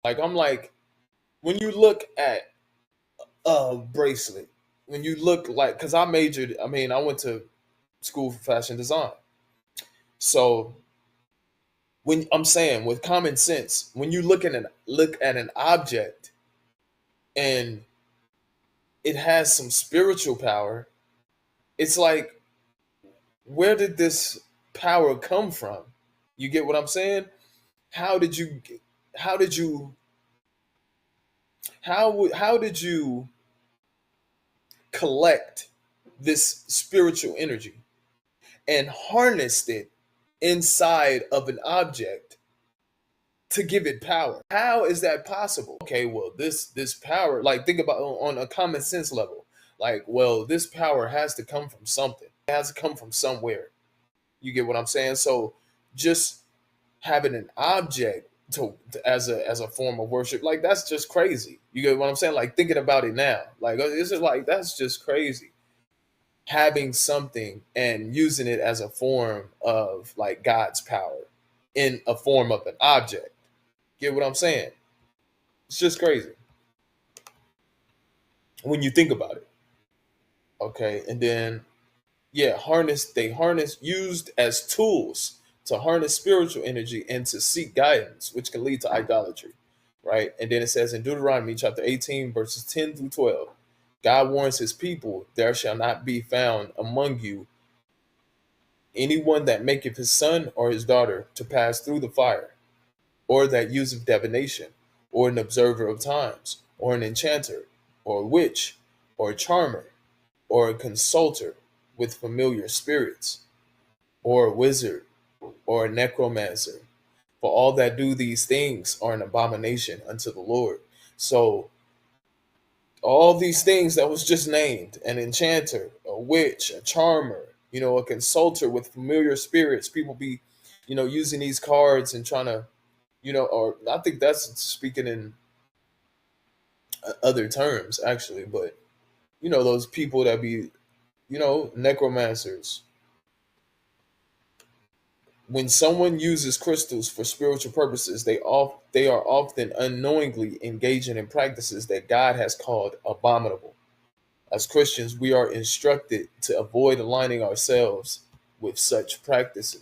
Like I'm like, when you look at a bracelet, when you look like, because I went to school for fashion design. So when I'm saying with common sense, when you look at an object and it has some spiritual power, it's like, where did this power come from? You get what I'm saying? How did you how did you how did you collect this spiritual energy and harnessed it inside of an object to give it power? How is that possible? Okay, well, this power, like, think about on a common sense level. Like, well, this power has to come from something. It has to come from somewhere. You get what I'm saying? So just having an object as a form of worship, like, that's just crazy. You get what I'm saying? Like, thinking about it now, like, is it like, that's just crazy. Having something and using it as a form of like God's power in a form of an object. Get what I'm saying? It's just crazy when you think about it. Okay, and then, yeah, they harness used as tools to harness spiritual energy and to seek guidance, which can lead to idolatry, right? And then it says in Deuteronomy chapter 18, verses 10 through 12, God warns his people, there shall not be found among you anyone that maketh his son or his daughter to pass through the fire, or that useth divination, or an observer of times, or an enchanter, or a witch, or a charmer, or a consulter with familiar spirits, or a wizard, or a necromancer. For all that do these things are an abomination unto the Lord. So all these things that was just named, an enchanter, a witch, a charmer, a consulter with familiar spirits, people be, using these cards and trying to, or I think that's speaking in other terms actually, but those people that be, necromancers. When someone uses crystals for spiritual purposes, they are often unknowingly engaging in practices that God has called abominable. As Christians, we are instructed to avoid aligning ourselves with such practices.